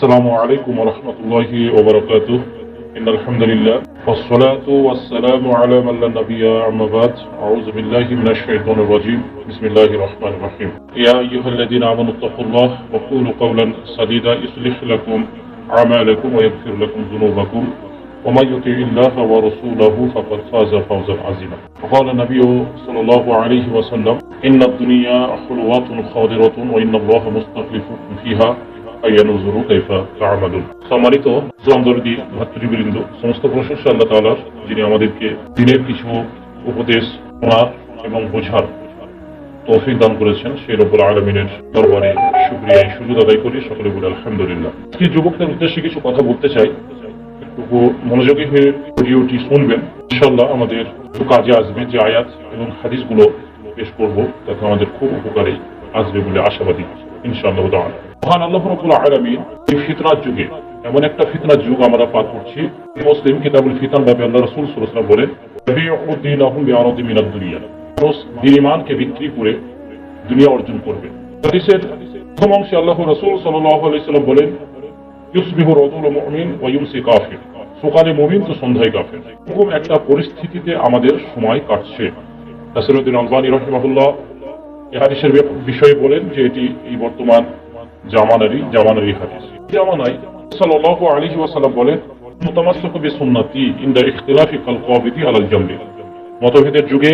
السلام عليكم ورحمة الله وبركاته إن الحمد لله والصلاة والسلام على من لا نبي أما بعد أعوذ بالله من الشيطان الرجيم بسم الله الرحمن الرحيم يا أيها الذين آمنوا اتقوا الله وقولوا قولا سديدا يصلح لكم أعمالكم ويغفر لكم ذنوبكم ومن يطع الله ورسوله فقد فاز فوزا عظيما وقال النبي صلى الله عليه وسلم إن الدنيا حلوات خاضرة وإن الله مستخلفكم فيها সম্মানিত ইসলামদর্দী ভাতৃবৃন্দ, সমস্ত প্রশংসা আল্লাহ তাআলার, যিনি আমাদেরকে দিনের কিছু উপদেশ শোনার এবং বোঝার তৌফিক দান করেছেন। সেই রব্বুল আলামিনের দরবারে শুকরিয়া সুজুদ আদায় করি। সকলে বলি আলহামদুলিল্লাহ। আজকে যুবকদের উদ্দেশ্যে কিছু কথা বলতে চাই, একটু মনোযোগী হয়ে ভিডিওটি শুনবেন। ইনশাআল্লাহ আমাদের খুব কাজে আসবে। যে আয়াত এবং হাদিসগুলো পেশ করব তাতে আমাদের খুব উপকারে আসবে বলে আশাবাদী ইনশাআল্লাহ তাআলা। মহান আল্লাহ রাব্বুল আলামিন এই ফিতনার যুগে, এমন একটা ফিতনার যুগ আমরা পার করছি, মুসলিম কিতাবুল ফিতান ভাবে আল্লাহ রাসূল সাল্লাল্লাহু আলাইহি ওয়াসাল্লাম বলেন, বিউদ্দিনাহুম বিআরাদি মিনাদ দুনিয়া, মানুষ ঈমানকে বিক্রি করে দুনিয়া অর্জন করবে। হাদিসের প্রথম অংশে আল্লাহ রাসূল সাল্লাল্লাহু আলাইহি ওয়াসাল্লাম বলেন, ইউসবিহু রাজুলু মুমিন ওয়া ইউমসি কাফির, সকালে মুমিন তো সন্ধ্যায় কাফের। এরকম একটা পরিস্থিতিতে আমাদের সময় কাটছে। নাসিরউদ্দিন আলবানী রাহিমাহুল্লাহ এই হাদিসের বিষয়ে বলেন যে এটি এই বর্তমান জামানারি হাদিস। জামানায় সাল্লাল্লাহু আলাইহি ওয়াসাল্লাম বলেন, মুতামাসসিকু বিসুন্নতি ইনদা ইখতিলাফি কাল কাবিদি আলাল জামরি, মতভেদের যুগে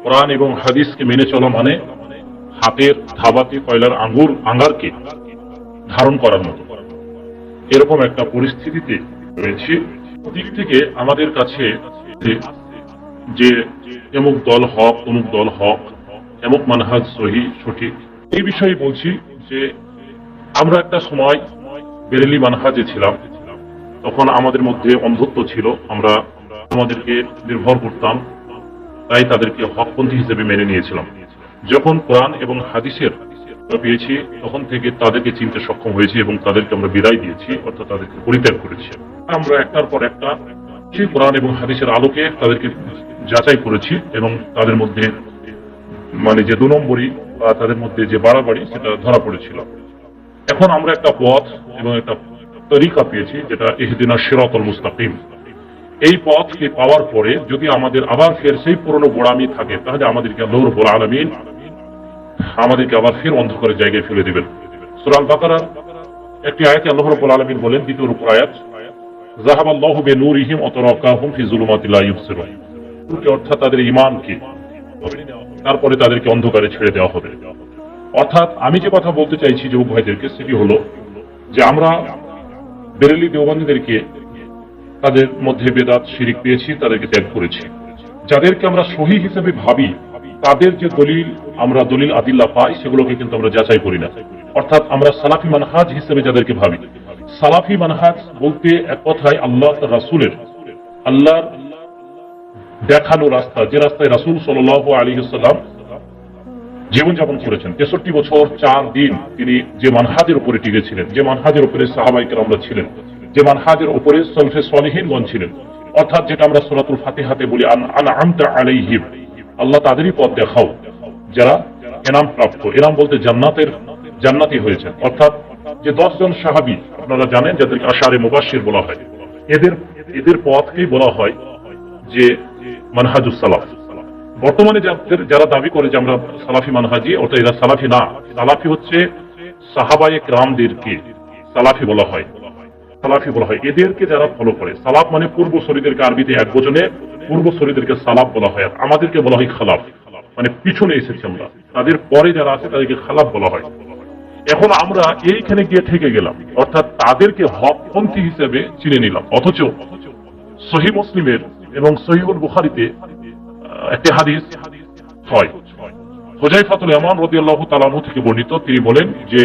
কোরআন এবং হাদিসকে মেনে চলা মানে হাতের থাবাতে কয়লার আঙ্গারকে ধারণ করার মতো। এরকম একটা পরিস্থিতিতে রয়েছে। দিক থেকে আমাদের কাছে যে এমুক দল হক, অমুক দল হক, এমুক মানহাজ সহি সঠিক, এই বিষয়ে বলছি যে আমরা একটা সময় বেরেলি মানহাজে ছিলাম। তখন আমাদের মধ্যে অন্ধত্ব ছিল, আমরা আমাদেরকে নির্ভর করতাম, তাই তাদেরকে হকপন্থী হিসেবে মেনে নিয়েছিলাম। যখন কোরআন এবং হাদিসের পেয়েছি তখন থেকে তাদেরকে চিনতে সক্ষম হয়েছি এবং তাদেরকে আমরা বিদায় দিয়েছি, অর্থাৎ তাদেরকে পরিত্যাগ করেছি। আমরা একটার পর একটা কোরআন এবং হাদিসের আলোকে তাদেরকে যাচাই করেছি এবং তাদের মধ্যে মানে যে 2 নম্বরই বা তাদের মধ্যে যে বাড়াবাড়ি সেটা ধরা পড়েছিল। এখন আমরা একটা পথ এবং একটা তরিকা পেয়েছি, যেটা ইহদিনাস সিরাতাল মুস্তাকিম। এই পথকে পাওয়ার পরে যদি আমাদের আবার ফের সেই পুরনো গোড়ামি থাকে, তাহলে আমাদেরকে আল্লাহ রাব্বুল আলামিন আমাদেরকে আবার ফের অন্ধকারের জায়গায় ফেলে দিবেন। সূরা আল বাকারার একটি আয়াতে আল্লাহ রাব্বুল আলামিন বলেন, দ্বিতীয় রূপের আয়াত, যাহাবাল্লাহু বিনূরিহিম ওয়া তারাকাহুম ফি যুলুমাতি লা ইউবসিরুন, অর্থাৎ তাদের ঈমানকে তারপরে তাদেরকে অন্ধকারে ছেড়ে দেওয়া হবে। অর্থাৎ আমি যে কথা বলতে চাইছি যুবক ভাইদেরকে, সেটি হলো যে আমরা বেরেলি দেওবন্দীদেরকে তাদের মধ্যে বেদাত শিরিক পেয়েছি, তাদেরকে ত্যাগ করেছি। যাদেরকে আমরা সহিহ হিসেবে ভাবি, তাদের যে আমরা দলিল আদিল্লা পাই, সেগুলোকে কিন্তু আমরা যাচাই করি না। অর্থাৎ আমরা সালাফি মানহাজ হিসেবে যাদেরকে ভাবি, সালাফি মানহাজ বলতে এক কথায় আল্লাহ তার রাসূলের, আল্লাহর দেখানো রাস্তা, যে রাস্তায় রাসূল সাল্লাল্লাহু আলাইহি ওয়াসাল্লাম জীবনযাপন করেছেন। 63 বছর 4 দিন তিনি যে মানহাজের উপরে টিকেছিলেন, যে মানহাজের উপরে সাহাবায়ে কেরামরা ছিলেন, যে মানহাজের উপরে সলফে সালিহিনগণ ছিলেন, অর্থাৎ যেটা আমরা সূরাতুল ফাতিহাতে বলি, আনআমতা আলাইহিম, আল্লাহ তাদেরই পথ দেখাও যারা এনাম প্রাপ্ত। এনাম বলতে জান্নাতি হয়েছেন। অর্থাৎ যে 10 জন সাহাবী আপনারা জানেন, যাদেরকে আশারে মুবাশশির বলা হয়, এদের পথকেই বলা হয় যে মানহাজুস সালাফ। বর্তমানে যারা দাবি করে যে আমরা সালাফি মানহাজি, অর্থাৎ এরা সালাফি না। সালাফি হচ্ছে সাহাবায়ে কেরামদেরকে সালাফি বলা হয়, সালাফি বলা হয় এদেরকে যারা ফলো করে। সালাফ মানে পূর্বসূরীদেরকে আরবিতে একবচনে পূর্বসূরীদেরকে সালাফ বলা হয়, আর আমাদেরকে বলা হয় খালাফ, মানে পিছনে এসেছি আমরা, তাদের পরে যারা আছে তাদেরকে খালাফ বলা হয়। এখন আমরা এইখানে গিয়ে থেকে গেলাম, অর্থাৎ তাদেরকে হকপন্থী হিসেবে চিনে নিলাম। অথচ সহিহ মুসলিমের এবং সহিহুল বুখারীতে একটি হাদিস হয়, হুযায়ফাতুল ইয়ামান রাদিয়াল্লাহু তাআলা আনহু থেকে বর্ণিত। তিনি বলেন যে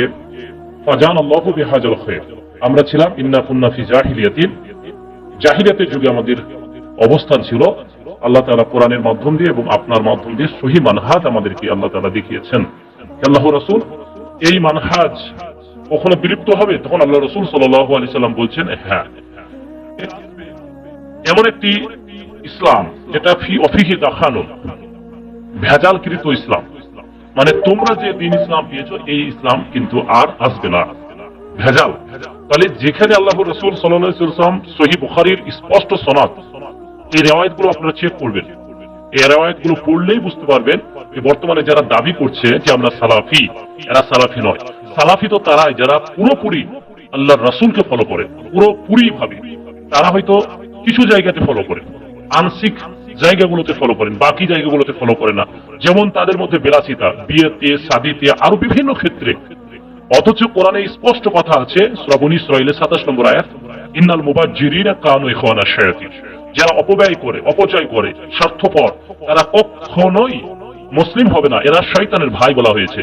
ফাজানাল্লাহু বিহাযাল খায়র, আমরা ছিলাম ইন্না কুন্না ফি জাহিলিয়াতিন, জাহিলিয়াতের যুগে আমাদের অবস্থান ছিল। আল্লাহ তাআলা কোরআনের মাধ্যম দিয়ে এবং আপনার মাধ্যম দিয়ে সহিহ মানহাজ আমাদেরকে আল্লাহ তাআলা দেখিয়েছেন। আল্লাহর রাসূল এই মানহাজ কখনো বিলুপ্ত হবে? তখন আল্লাহ রাসূল সাল্লাল্লাহু আলাইহি সাল্লাম বলছেন, হ্যাঁ, এমন একটি ইসলাম যেটা অফিহি দাখানো, ভেজালকৃত ইসলাম, মানে তোমরা যে দিন ইসলাম পেয়েছো এই ইসলাম কিন্তু আর আসবে না। ভেজাল। তাহলে যেখানে আল্লাহ রাসূল সাল্লাল্লাহু আলাইহি ওয়াসাল্লাম সহিহ বুখারীর স্পষ্ট সনদ, এই রিওয়ায়াতগুলো আপনারা চেক করবেন। এই রিওয়ায়াতগুলো পড়লেই বুঝতে পারবেন যে বর্তমানে যারা দাবি করছে যে আমরা সালাফি, এরা সালাফি নয়। সালাফি তো তারাই যারা পুরোপুরি আল্লাহর রাসূলকে ফলো করে, পুরোপুরি ভাবে। তারা হয়তো কিছু জায়গাতে ফলো করে, আংশিক জায়গাগুলোতে ফলো করেন, বাকি জায়গাগুলোতে ফলো করে না। যেমন তাদের মধ্যে বিলাসিতা, বিয়েতে, শাদীতে, আরো বিভিন্ন ক্ষেত্রে। অথচ কোরআনে স্পষ্ট কথা আছে, সূরা বনী ইসরাঈলের 27 নম্বর আয়াত, ইন্নাল মুবাজ্জিরিনা কানু ইখওয়ানা শায়াতিন। যারা অপব্যয় করে, অপচয় করে, স্বার্থপর, তারা কখনোই মুসলিম হবে না, এরা শয়তানের ভাই বলা হয়েছে।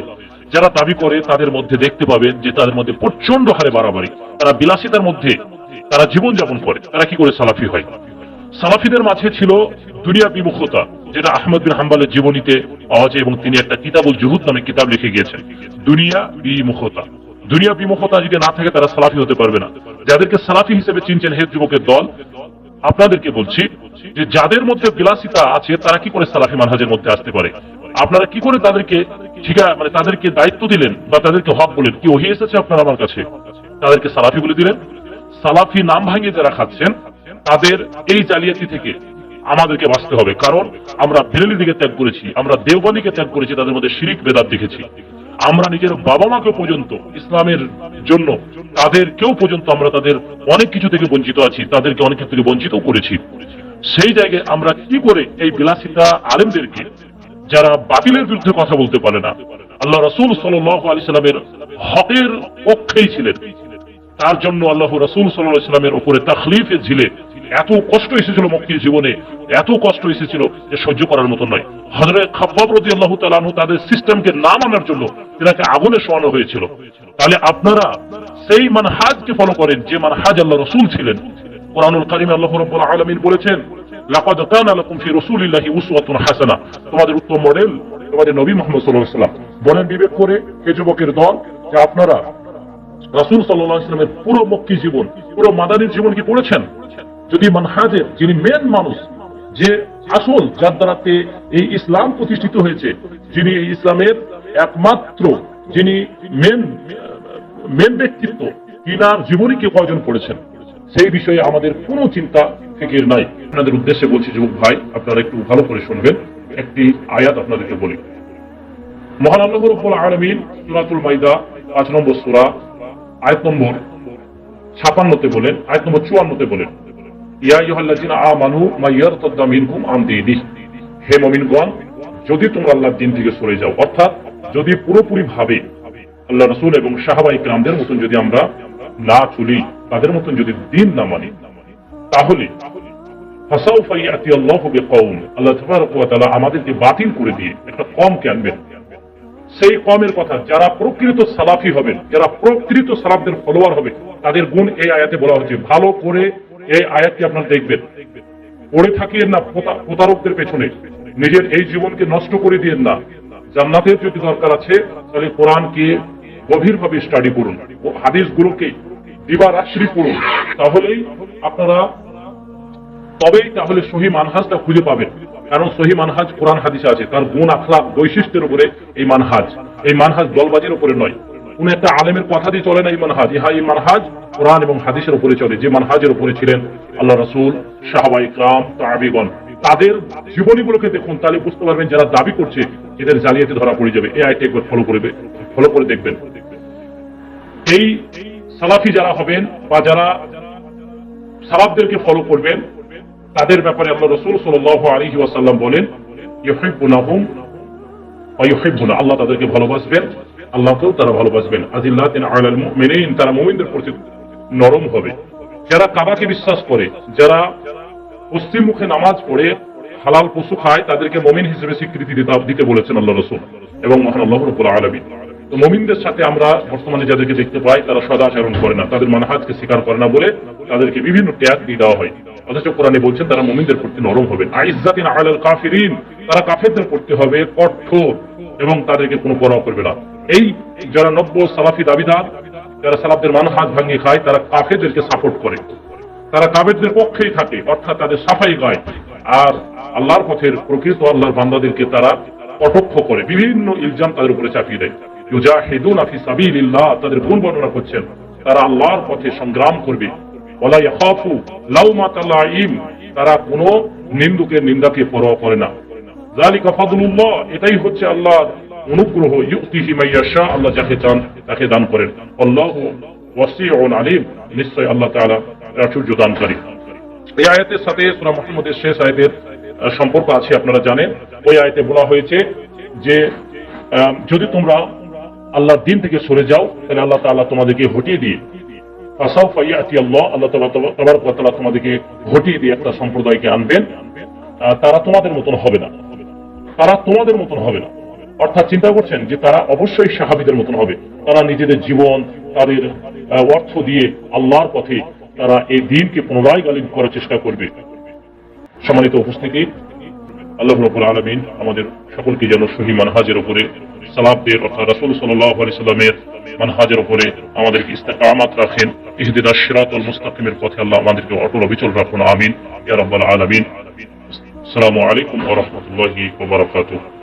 যারা দাবি করে তাদের মধ্যে দেখতে পাবেন যে তাদের মধ্যে প্রচন্ড হারে বাড়াবাড়ি, তারা বিলাসিতার মধ্যে তারা জীবনযাপন করে। তারা কি করে সালাফি হয়? সালাফিদের মাঝে ছিল দুনিয়া বিমুখতা, যেটা আহমদ বিন হাম্বলের জীবনীতে পাওয়া যায়, এবং তিনি একটা কিতাবুল জুহুদ নামে কিতাব লিখে গিয়েছেন। দুনিয়া বিমুখতা, দুনিয়া বিমুখতা যদি না থাকে তারা সালাফি হতে পারবে না। যাদেরকে সালাফি হিসেবে চিনছেন হে যুবকের দল, আপনাদেরকে বলছি যে যাদের মধ্যে বিলাসিতা আছে তারা কি করে সালাফি মানহাজের মধ্যে আসতে পারে? আপনারা কি করে তাদেরকে তাদেরকে দায়িত্ব দিলেন বা তাদেরকে হক বলেন? কি ওহী এসেছে আপনারা আমার কাছে? তাদেরকে সালাফি বলে দিলেন। সালাফি নাম ভাঙিয়ে যারা খাচ্ছেন তাদের এই জালিয়াতি থেকে আমাদেরকে বাঁচতে হবে। কারণ আমরা বেরেলভীকে ত্যাগ করেছি, আমরা দেওবন্দীকে ত্যাগ করেছি, তাদের মধ্যে শিরিক বেদাত দেখেছি। আমরা নিজের বাবা মাকে পর্যন্ত ইসলামের জন্য তাদেরকেও পর্যন্ত আমরা তাদের অনেক কিছু থেকে বঞ্চিত আছি, তাদেরকে অনেক কিছু থেকে বঞ্চিত করেছি। সেই জায়গায় আমরা কি করে এই বিলাসিতা আলেমদেরকে, যারা বাতিলের বিরুদ্ধে কথা বলতে পারে না, আল্লাহ রাসূল সাল্লাল্লাহু আলাইহি সাল্লামের হকের পক্ষেই ছিলেন, তার জন্য আল্লাহ রাসূল সাল্লাল্লাহু আলাইহি সাল্লামের উপরে তাখলিফের ঝিলে এত কষ্ট এসেছিল, মক্কির জীবনে এত কষ্ট এসেছিল যে সহ্য করার মতো নয়। হযরত খাব্বাব রাদিয়াল্লাহু তাআলা আনহু তাদের সিস্টেমকে না মানার জন্য তিনাকে আগুনে শোয়ানো হয়েছিল। তাহলে আপনারা সেই মানহাজকে ফলো করেন যে মানহাজ আল্লাহ রাসূল ছিলেন। কোরআনুল কারীমে আল্লাহ রাব্বুল আলামিন বলেছেন, লাকাদ কানা লাকুম ফি রাসূলিল্লাহি উসওয়াতুন হাসানাহ, তোমাদের উত্তম মডেল তোমাদের নবী মুহাম্মদ সাল্লাল্লাহু আলাইহি ওয়াসাল্লাম। বলেন বিবেক করে হে যুবকের দল, যে আপনারা রাসূল সাল্লাল্লাহু আলাইহি ওয়াসাল্লামের পুরো মক্কি জীবন, পুরো মাদানীর জীবন কি পড়েছেন? যদি মানহাজের যিনি মেন মানুষ, যে আসল যার দ্বারাতে এই ইসলাম প্রতিষ্ঠিত হয়েছে, যিনি এই ইসলামের একমাত্র যিনি মেন ব্যক্তিত্ব, তিনার জীবনী কে কয়জন পড়েছেন? সেই বিষয়ে আমাদের কোনো চিন্তা ফিকির নাই। আপনাদের উদ্দেশ্যে বলছি যুবক ভাই, আপনারা একটু ভালো করে শুনবেন। একটি আয়াত আপনাদেরকে বলি। মহান আল্লাহ রাব্বুল আলামিন সূরাতুল মাইদা 5 নম্বর সূরা আয়াত নম্বর 56-তে বলেন, আয়াত নম্বর 54-তে বলেন, ইয়া আইয়ুহাল্লাযিনা আমানু মা ইয়ারতাদ্দা মিনকুম আন দীনিহি, হে মুমিনগণ, যদি তোমরা আল্লাহর দ্বীন থেকে সরে যাও, অর্থাৎ যদি পুরোপুরি ভাবে আল্লাহ রাসূল এবং সাহাবায়ে কিরামদের মতন যদি আমরা না চলি, তাদের মতন যদি দ্বীন না মানি, তাহলে ফাসাউফা ইয়াতি আল্লাহু বিকওম, আল্লাহ তাবারাক ওয়া তাআলা আমাদেরকে বাতিল করে দিয়ে একটা কওমকে আনবেন। সেই কওমের কথা যারা প্রকৃত সালাফি হবেন, যারা প্রকৃত সালাফদের ফলোয়ার হবে, তাদের গুণ এই আয়াতে বলা হচ্ছে। ভালো করে এই আয়াতটি আপনারা দেখবেন, পড়ে থাকিয়েন না প্রতারকদের পেছনে, নিজের এই জীবনকে নষ্ট করে দিয়েন না। জান্নাতের যদি দরকার আছে তাহলে কোরআনকে গভীরভাবে স্টাডি করুন, হাদিসগুলোকে দিবারাত্রি পড়ুন, তাহলে সহি মানহাজটা খুঁজে পাবেন। কারণ সহি মানহাজ কোরআন হাদিসে আছে, তার গুণ আখলাক বৈশিষ্ট্যের উপরে এই মানহাজ দলবাজির উপরে নয়। কোন একটা আলেমের কথা দিয়ে চলে না এই মানহাজ। এই মানহাজ কোরআন এবং হাদিসের উপরে চলে, যে মানহাজের উপরে ছিলেন আল্লাহ রাসূল, সাহাবায়ে কিরাম, তাবিঈগণ। তাদের জীবনীগুলোকে দেখুন, তাহলে বুঝতে পারবেন যারা দাবি করছে এদের জালিয়াতি ধরা পড়ে যাবে। এই আয়াতটি একবার ফলো করে দেখবেন। এই সালাফি যারা হবেন বা যারা সালাফদেরকে ফলো করবেন, তাদের ব্যাপারে আল্লাহ রাসূল সাল্লাল্লাহু আলাইহি ওয়াসাল্লাম বলেন, ইউহিব্বুনাহুম ওয়া ইউহিব্বুনা, আল্লাহ তাদেরকে ভালোবাসবেন, আল্লাহকেও তারা ভালোবাসবেন। আজিল্লাতিন আলাল মুমিনিন, তারা মুমিনদের প্রতি নরম হবে। যারা কাবাকে বিশ্বাস করে, যারা পশ্চিম মুখে নামাজ পড়ে হালাল পশু খায়, তাদেরকে মুমিন হিসেবে স্বীকৃতি দিতে বলেছেন আল্লাহ রাসূল এবং মহান আল্লাহ রাব্বুল আলামিন। তো মুমিনদের সাথে আমরা বর্তমানে যাদেরকে দেখতে পাই, তারা সদাচরণ করে না, তাদের মানহাজকে স্বীকার করে না বলে তাদেরকে বিভিন্ন ট্যাগ দিয়ে দেওয়া হয়। অথচ কোরআনে বলছেন তারা মুমিনদের প্রতি নরম হবেন। আইজ্জাতিন আলাল কাফিরিন, তারা কাফেরদের প্রতি হবে কঠোর এবং তাদেরকে কোনো পরোয়া করবে না। এই যারা নব্য সালাফি দাবিদার, যারা সালাফদের মানহাজ ভাঙিয়ে খায়, তারা কাফেরদেরকে সাপোর্ট করে, তারা কাফেরদের পক্ষেই থাকে, অর্থাৎ তাদের সাফাই গায়। আর আল্লাহর পথের প্রকৃত আল্লাহর বান্দাদেরকে তারা কটাক্ষ করে, বিভিন্ন ইলজাম তাদের উপরে চাপিয়ে দেয়। ইউজাহিদুনা ফি সাবিলিল্লাহ, তাদের গুণ বর্ণনা করছেন, তারা আল্লাহর পথে সংগ্রাম করবে ওয়ালা ইয়াখাফু লাউমাতা লাইম, তারা কোনো নিন্দুকের নিন্দাকে পরোয়া করে না। যালিকা ফাদলুল্লাহ, এটাই হচ্ছে আল্লাহর অনুগ্রহ, ইউতিহি মাইয়াশা, আল্লাহ যাকে চান তাকে দান করেন। আল্লাহু ওয়াসিউন আলিম, নিশ্চয় আল্লাহ তাআলা প্রাচুর্য দানকারী। এই আয়াতের সাথে সূরা মুহাম্মদের শেষ আয়াতের সম্পর্ক আছে, আপনারা জানেন। ওই আয়াতে বলা হয়েছে যে যদি তোমরা আল্লাহর দিন থেকে সরে যাও তাহলে আল্লাহ তাআলা তোমাদেরকে হটিয়ে দিয়ে ফাসাউফা ইয়াতি আল্লাহ, আল্লাহ তাবারক ওয়া তাআলা তোমাদেরকে হটিয়ে দিয়ে একটা সম্প্রদায়কে আনবেন, তারা তোমাদের মতন হবে না, তারা তোমাদের মতন হবে না। অর্থাৎ চিন্তা করছেন যে তারা অবশ্যই সাহাবীদের মতন হবে, তারা নিজেদের জীবন তাদের অর্থ দিয়ে আল্লাহর পথে তারা এই দ্বীনকে পুনরায় গালিব করার চেষ্টা করবে। সম্মানিত উপস্থিতি, আল্লাহ রাব্বুল আলামিন আমাদের সকলকে যেন সহি মানহাজের উপরে সালাফদের অর্থাৎ রাসূল সাল্লাল্লাহু আলাইহি সাল্লামের মানহাজের উপরে আমাদেরকে ইস্তেকামাত রাখেন। ইহদিনাস সিরাতাল মুস্তাকিমের পথে আল্লাহ আমাদেরকে অটল অবিচল রাখুন, আমিন ইয়া রাব্বাল আলামিন। আসসালামু আলাইকুম ওয়া রাহমাতুল্লাহি ওয়া বারাকাতুহু।